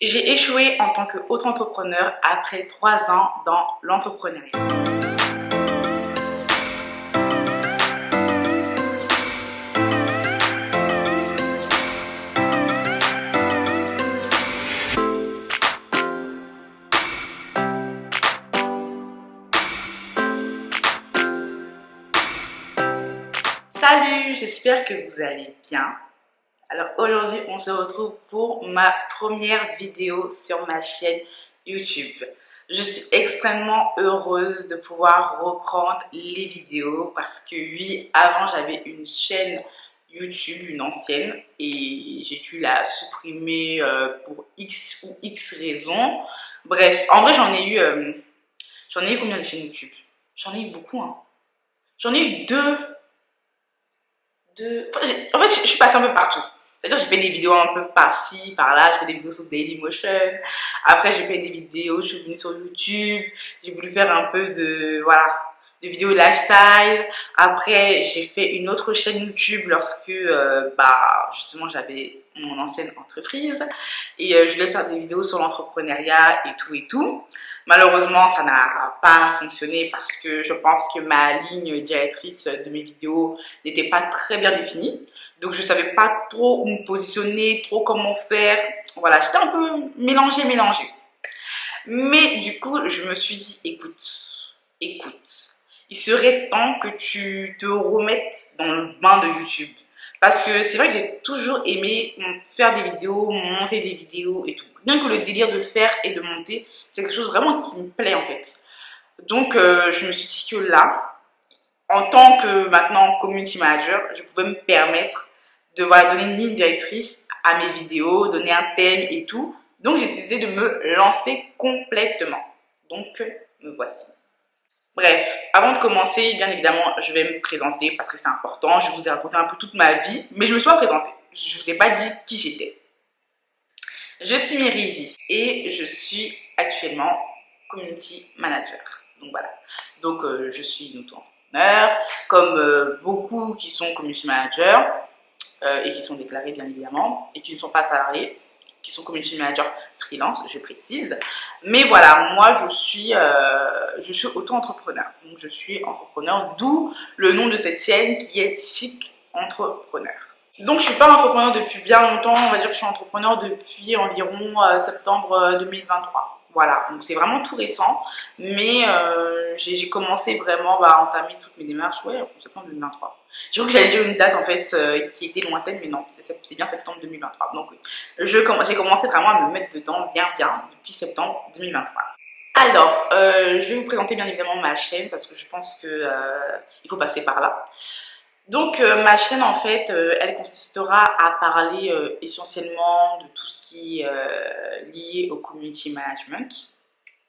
J'ai échoué en tant qu'autre entrepreneur après 3 ans dans l'entrepreneuriat. Salut, j'espère que vous allez bien. Alors aujourd'hui, on se retrouve pour ma première vidéo sur ma chaîne YouTube. Je suis extrêmement heureuse de pouvoir reprendre les vidéos parce que oui, avant j'avais une chaîne YouTube, une ancienne, et j'ai dû la supprimer pour X ou X raisons. Bref, en vrai j'en ai eu combien de chaînes YouTube? J'en ai eu beaucoup, hein. J'en ai eu deux. En fait, je suis passée un peu partout. C'est-à-dire, j'ai fait des vidéos un peu par-ci, par-là. J'ai fait des vidéos sur Dailymotion. Après, j'ai fait des vidéos, je suis venue sur YouTube. J'ai voulu faire un peu voilà, de vidéos lifestyle. Après, j'ai fait une autre chaîne YouTube lorsque, justement, j'avais mon ancienne entreprise. Et je voulais faire des vidéos sur l'entrepreneuriat et tout et tout. Malheureusement, ça n'a pas fonctionné parce que je pense que ma ligne directrice de mes vidéos n'était pas très bien définie. Donc, je ne savais pas trop où me positionner, trop comment faire. Voilà, j'étais un peu mélangée. Mais du coup, je me suis dit, écoute, il serait temps que tu te remettes dans le bain de YouTube. Parce que c'est vrai que j'ai toujours aimé faire des vidéos, monter des vidéos et tout. Rien que le délire de faire et de monter, c'est quelque chose vraiment qui me plaît en fait. Donc, je me suis dit que là, en tant que maintenant community manager, je pouvais me permettre de voilà, donner une ligne directrice à mes vidéos, donner un thème et tout. Donc j'ai décidé de me lancer complètement. Donc me voici. Bref, avant de commencer, bien évidemment, je vais me présenter parce que c'est important. Je vous ai raconté un peu toute ma vie, mais je me suis pas présentée. Je vous ai pas dit qui j'étais. Je suis Myrisis et je suis actuellement community manager. Donc voilà. Donc je suis une auto-entrepreneur, comme beaucoup qui sont community managers et qui sont déclarés bien évidemment et qui ne sont pas salariés, qui sont community managers freelance, je précise. Mais voilà, moi je suis auto-entrepreneur. Donc je suis entrepreneur, d'où le nom de cette chaîne qui est Chic Entrepreneur. Donc je suis pas entrepreneur depuis bien longtemps, on va dire que je suis entrepreneur depuis environ septembre 2023. Voilà, donc c'est vraiment tout récent, mais j'ai commencé vraiment à entamer toutes mes démarches, ouais, en septembre 2023. J'ai cru que j'allais dire une date en fait qui était lointaine, mais non, c'est bien septembre 2023. Donc oui, j'ai commencé vraiment à me mettre dedans bien depuis septembre 2023. Alors, je vais vous présenter bien évidemment ma chaîne parce que je pense que il faut passer par là. Donc, ma chaîne, en fait, elle consistera à parler essentiellement de tout ce qui est lié au community management,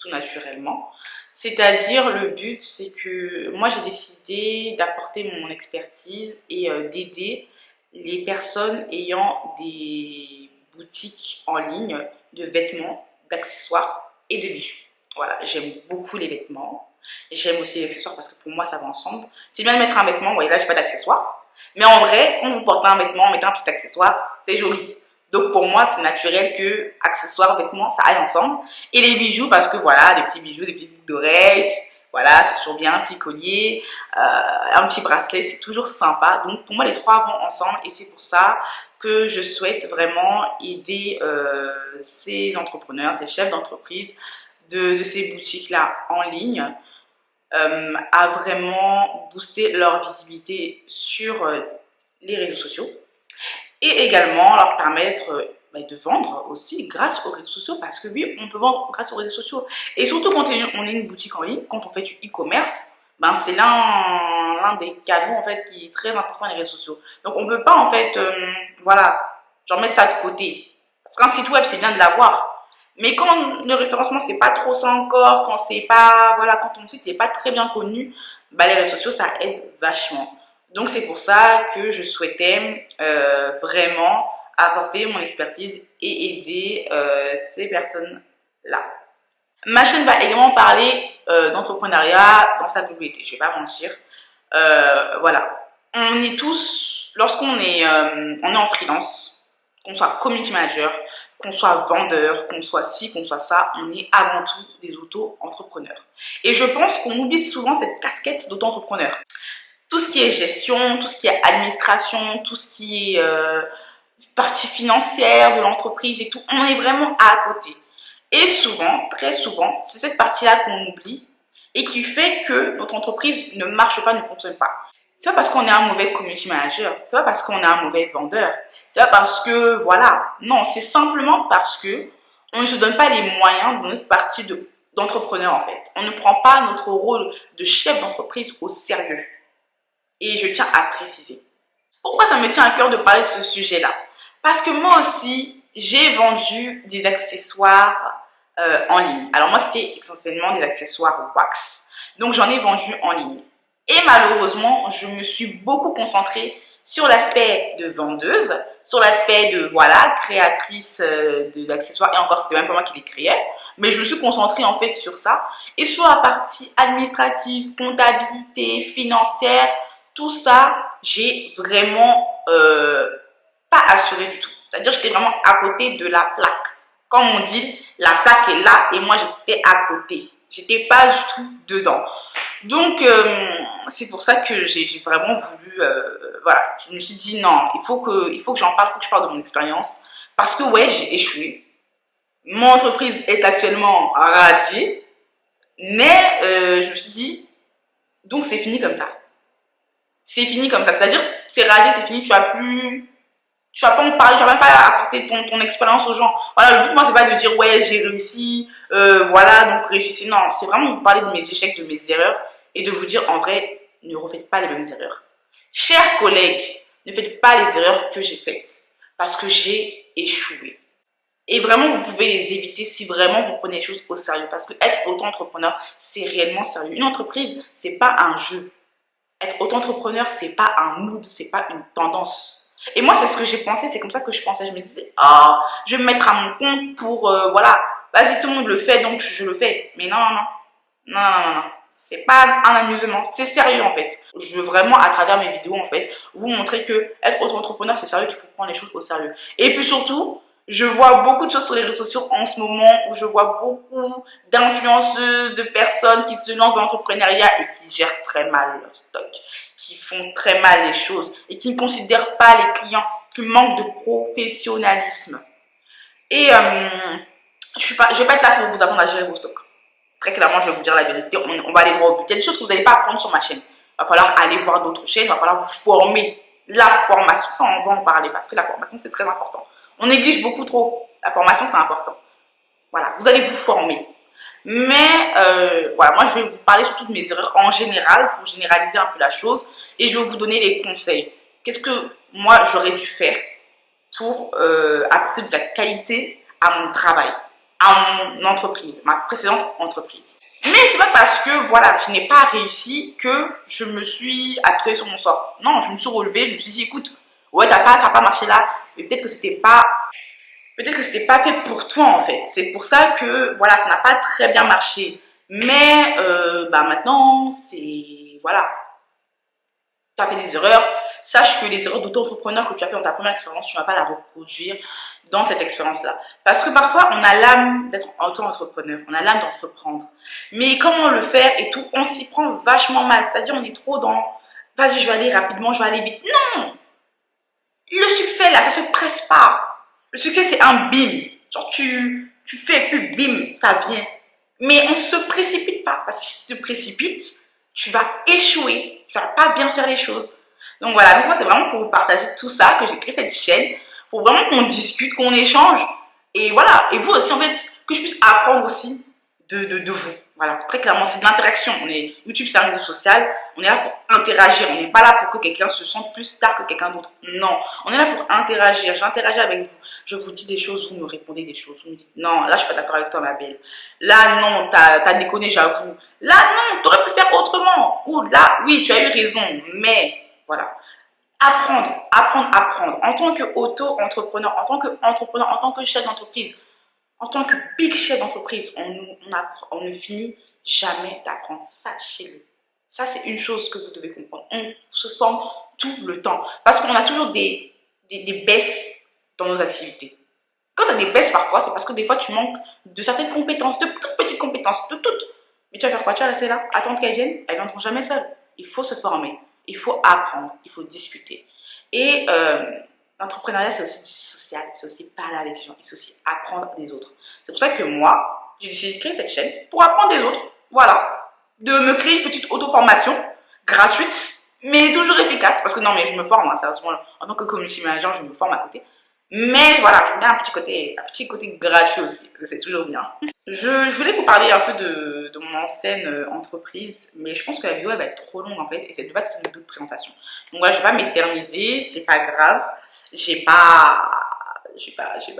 tout naturellement. C'est-à-dire, le but, c'est que moi, j'ai décidé d'apporter mon expertise et d'aider les personnes ayant des boutiques en ligne de vêtements, d'accessoires et de bijoux. Voilà, j'aime beaucoup les vêtements. J'aime aussi les accessoires parce que pour moi, ça va ensemble. C'est bien de mettre un vêtement, vous voyez là, j'ai pas d'accessoires. Mais en vrai, quand vous portez un vêtement, mettez un petit accessoire, c'est joli. Donc pour moi, c'est naturel que accessoires, vêtements, ça aille ensemble. Et les bijoux, parce que voilà, des petits bijoux, des petites boucles d'oreilles, voilà, c'est toujours bien, un petit collier, un petit bracelet, c'est toujours sympa. Donc pour moi, les trois vont ensemble et c'est pour ça que je souhaite vraiment aider ces entrepreneurs, ces chefs d'entreprise de ces boutiques-là en ligne à vraiment booster leur visibilité sur les réseaux sociaux et également leur permettre de vendre aussi grâce aux réseaux sociaux parce que oui, on peut vendre grâce aux réseaux sociaux et surtout quand on est une boutique en ligne, quand on fait du e-commerce, ben c'est l'un des canaux en fait qui est très important les réseaux sociaux. Donc on peut pas en fait, voilà, genre mettre ça de côté parce qu'un site web c'est bien de l'avoir. Mais quand le référencement c'est pas trop ça encore, quand c'est pas voilà, quand ton site n'est pas très bien connu, bah les réseaux sociaux ça aide vachement. Donc c'est pour ça que je souhaitais vraiment apporter mon expertise et aider ces personnes-là. Ma chaîne va également parler d'entrepreneuriat dans sa globalité, je vais pas mentir. Voilà, on est tous, lorsqu'on est en freelance, qu'on soit community manager, qu'on soit vendeur, qu'on soit ci, qu'on soit ça, on est avant tout des auto-entrepreneurs. Et je pense qu'on oublie souvent cette casquette d'auto-entrepreneur. Tout ce qui est gestion, tout ce qui est administration, tout ce qui est partie financière de l'entreprise et tout, on est vraiment à côté. Et souvent, très souvent, c'est cette partie-là qu'on oublie et qui fait que notre entreprise ne marche pas, ne fonctionne pas. C'est pas parce qu'on est un mauvais community manager, c'est pas parce qu'on est un mauvais vendeur, c'est pas parce que, voilà, non, c'est simplement parce que on ne se donne pas les moyens de notre partie d'entrepreneur en fait. On ne prend pas notre rôle de chef d'entreprise au sérieux. Et je tiens à préciser. Pourquoi ça me tient à cœur de parler de ce sujet-là? Parce que moi aussi, j'ai vendu des accessoires en ligne. Alors moi, c'était essentiellement des accessoires wax. Donc j'en ai vendu en ligne. Et malheureusement, je me suis beaucoup concentrée sur l'aspect de vendeuse, sur l'aspect de, voilà, créatrice d'accessoires. Et encore, c'était même pas moi qui les créais. Mais je me suis concentrée en fait sur ça. Et sur la partie administrative, comptabilité, financière, tout ça, j'ai vraiment pas assuré du tout. C'est-à-dire que j'étais vraiment à côté de la plaque. Comme on dit, la plaque est là et moi j'étais à côté. J'étais pas du tout dedans. Donc, c'est pour ça que j'ai vraiment voulu, voilà, je me suis dit non, il faut que j'en parle, il faut que je parle de mon expérience. Parce que ouais, j'ai échoué. Mon entreprise est actuellement radiée, mais je me suis dit, donc c'est fini comme ça. C'est fini comme ça. C'est-à-dire, c'est radié, c'est fini, tu vas pas en parler, tu vas même pas apporter ton expérience aux gens. Voilà, le but, moi, c'est pas de dire, ouais, j'ai réussi, voilà, donc réussissez. Non, c'est vraiment de vous parler de mes échecs, de mes erreurs et de vous dire, en vrai, ne refaites pas les mêmes erreurs. Chers collègues, ne faites pas les erreurs que j'ai faites parce que j'ai échoué. Et vraiment, vous pouvez les éviter si vraiment vous prenez les choses au sérieux. Parce que être auto-entrepreneur, c'est réellement sérieux. Une entreprise, c'est pas un jeu. Être auto-entrepreneur, c'est pas un mood, c'est pas une tendance. Et moi, c'est ce que j'ai pensé, c'est comme ça que je pensais. Je me disais, oh, je vais me mettre à mon compte pour, voilà, vas-y, tout le monde le fait, donc je le fais. Mais non, non, non, non, non, non, non. C'est pas un amusement, c'est sérieux en fait. Je veux vraiment, à travers mes vidéos, en fait, vous montrer que être auto-entrepreneur, c'est sérieux, qu'il faut prendre les choses au sérieux. Et puis surtout, je vois beaucoup de choses sur les réseaux sociaux en ce moment où je vois beaucoup d'influenceuses, de personnes qui se lancent dans l'entrepreneuriat et qui gèrent très mal leur stock, qui font très mal les choses et qui ne considèrent pas les clients, qui manquent de professionnalisme. Et je vais pas être là pour vous apprendre à gérer vos stocks. Très clairement, je vais vous dire la vérité, on va aller droit au but. Il y a des choses que vous n'allez pas apprendre sur ma chaîne. Il va falloir aller voir d'autres chaînes, il va falloir vous former. La formation, ça on va en parler parce que la formation c'est très important. On néglige beaucoup trop. La formation, c'est important. Voilà, vous allez vous former. Mais voilà, moi, je vais vous parler surtout de mes erreurs en général pour généraliser un peu la chose et je vais vous donner les conseils. Qu'est-ce que moi, j'aurais dû faire pour apporter de la qualité à mon travail, à mon entreprise, ma précédente entreprise. Mais c'est pas parce que voilà, je n'ai pas réussi que je me suis apitoyée sur mon sort. Non, je me suis relevée, je me suis dit, écoute, ouais, ça n'a pas marché là, mais peut-être que c'était pas fait pour toi en fait. C'est pour ça que voilà, ça n'a pas très bien marché. Mais bah maintenant, c'est voilà, tu as fait des erreurs. Sache que les erreurs d'auto-entrepreneur que tu as fait dans ta première expérience, tu ne vas pas la reproduire dans cette expérience-là. Parce que parfois, on a l'âme d'être auto-entrepreneur, on a l'âme d'entreprendre. Mais comment le faire et tout, on s'y prend vachement mal. C'est-à-dire, on est trop dans, vas-y, je vais aller rapidement, je vais aller vite. Non! Le succès, là, ça se presse pas. Le succès, c'est un bim. Genre, tu fais plus bim, ça vient. Mais on ne se précipite pas. Parce que si tu te précipites, tu vas échouer. Tu vas pas bien faire les choses. Donc voilà, donc moi, c'est vraiment pour vous partager tout ça que j'ai créé cette chaîne. Pour vraiment qu'on discute, qu'on échange. Et voilà. Et vous aussi, en fait, que je puisse apprendre aussi de vous. Voilà, très clairement, c'est de l'interaction. YouTube, c'est un réseau social. On est là pour interagir. On n'est pas là pour que quelqu'un se sente plus star que quelqu'un d'autre. Non, on est là pour interagir. J'interagis avec vous. Je vous dis des choses, vous me répondez des choses. Vous me dites, non, là, je suis pas d'accord avec toi, ma belle. Là, non, t'as déconné, j'avoue. Là, non, t'aurais pu faire autrement. Ou là, oui, tu as eu raison. Mais, voilà. Apprendre, apprendre, apprendre. En tant qu'auto-entrepreneur, en tant qu'entrepreneur, en tant que chef d'entreprise, en tant que big chef d'entreprise, on ne finit jamais d'apprendre. Sachez-le. Ça, c'est une chose que vous devez comprendre. On se forme tout le temps. Parce qu'on a toujours des baisses dans nos activités. Quand tu as des baisses parfois, c'est parce que des fois tu manques de certaines compétences, de toutes petites compétences, de toutes. Mais tu vas faire quoi? Tu vas rester là, attendre qu'elles viennent? Elles viendront jamais seules. Il faut se former, il faut apprendre, il faut discuter. Et l'entrepreneuriat, c'est aussi du social, c'est aussi parler avec les gens, c'est aussi apprendre des autres. C'est pour ça que moi, j'ai décidé de créer cette chaîne pour apprendre des autres. Voilà. De me créer une petite auto-formation gratuite, mais toujours efficace. Parce que non, mais je me forme, hein, sérieusement, en tant que community manager, je me forme à côté. Mais voilà, je voulais un petit côté gratuit aussi, parce que c'est toujours bien. Je voulais vous parler un peu de mon ancienne entreprise, mais je pense que la vidéo elle va être trop longue en fait, et c'est de base une double présentation. Donc voilà, je vais pas m'éterniser, c'est pas grave. J'ai pas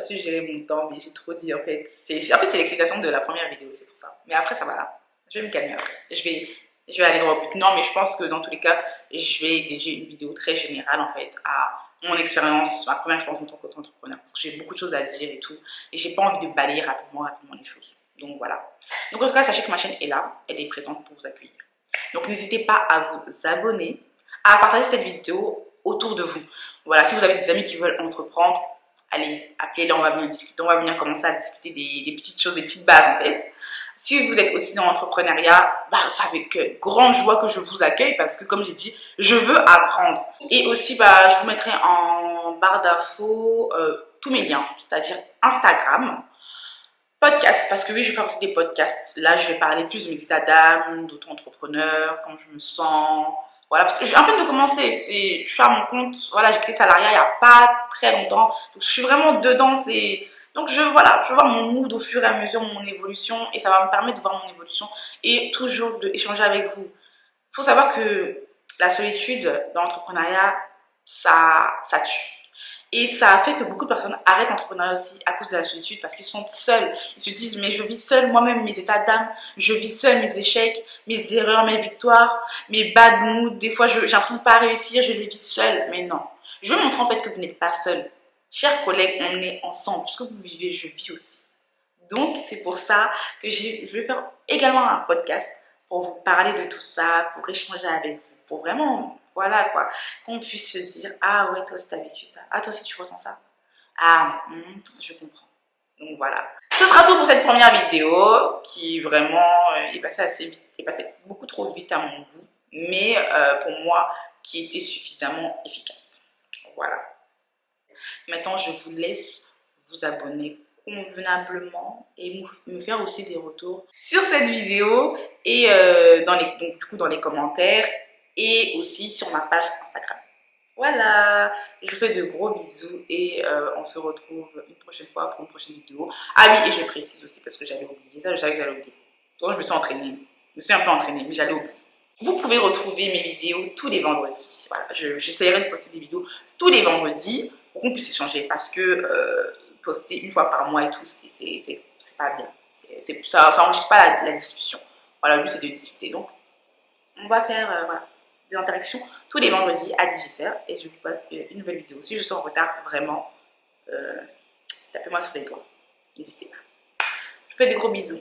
su gérer mon temps, mais j'ai trop dit en fait. En fait, c'est l'excitation de la première vidéo, c'est pour ça. Mais après, ça va. Je vais me calmer après. Je vais aller droit au but. Non, mais je pense que dans tous les cas, je vais dédier une vidéo très générale en fait à mon expérience, ma première expérience en tant qu'entrepreneur, parce que j'ai beaucoup de choses à dire et tout, et j'ai pas envie de balayer rapidement les choses. Donc voilà. Donc en tout cas, sachez que ma chaîne est là, elle est présente pour vous accueillir. Donc n'hésitez pas à vous abonner, à partager cette vidéo autour de vous. Voilà, si vous avez des amis qui veulent entreprendre, allez, appelez-les, on va venir discuter, on va venir commencer à discuter des petites choses, des petites bases en fait. Si vous êtes aussi dans l'entrepreneuriat, bah, c'est avec grande joie que je vous accueille parce que comme j'ai dit, je veux apprendre. Et aussi, bah, je vous mettrai en barre d'infos tous mes liens, c'est-à-dire Instagram, podcast, parce que oui, je vais faire aussi des podcasts. Là, je vais parler plus de mes états d'âme, d'auto-entrepreneur, comment je me sens. Voilà, parce que j'ai un peu de commencer. Je suis à mon compte, voilà, j'ai quitté salariat il n'y a pas très longtemps. Donc, je suis vraiment dedans. Donc, voilà, je vois mon mood au fur et à mesure, mon évolution, et ça va me permettre de voir mon évolution et toujours d'échanger avec vous. Il faut savoir que la solitude dans l'entrepreneuriat, ça tue. Et ça a fait que beaucoup de personnes arrêtent l'entrepreneuriat aussi à cause de la solitude parce qu'ils sont seuls. Ils se disent, mais je vis seul moi-même mes états d'âme, je vis seul mes échecs, mes erreurs, mes victoires, mes bad moods. Des fois, j'ai l'impression de ne pas réussir, je les vis seul. Mais non. Je veux montrer en fait que vous n'êtes pas seul. Chers collègues, on est ensemble. Ce que vous vivez, je vis aussi. Donc, c'est pour ça que je vais faire également un podcast pour vous parler de tout ça, pour échanger avec vous, pour vraiment, voilà quoi, qu'on puisse se dire, ah ouais, toi aussi t'as vécu ça, ah toi aussi tu ressens ça, ah, je comprends. Donc voilà. Ce sera tout pour cette première vidéo qui vraiment est passée assez vite, est passée beaucoup trop vite à mon goût, mais pour moi, qui était suffisamment efficace. Voilà. Maintenant, je vous laisse vous abonner convenablement et me faire aussi des retours sur cette vidéo et donc, du coup, dans les commentaires et aussi sur ma page Instagram. Voilà, je vous fais de gros bisous et on se retrouve une prochaine fois pour une prochaine vidéo. Ah oui, et je précise aussi parce que j'avais oublié ça, je savais que j'allais oublier. Donc je me suis entraînée, je me suis un peu entraînée, mais j'allais oublier. Vous pouvez retrouver mes vidéos tous les vendredis. Voilà, j'essaierai de poster des vidéos tous les vendredis pour qu'on puisse échanger parce que poster une fois par mois et tout, c'est pas bien. Ça n'enrichit pas la discussion. Voilà, le but c'est de discuter. Donc, on va faire voilà, des interactions tous les vendredis à 18h et je vous poste une nouvelle vidéo. Si je suis en retard, vraiment, tapez-moi sur les doigts. N'hésitez pas. Je vous fais des gros bisous.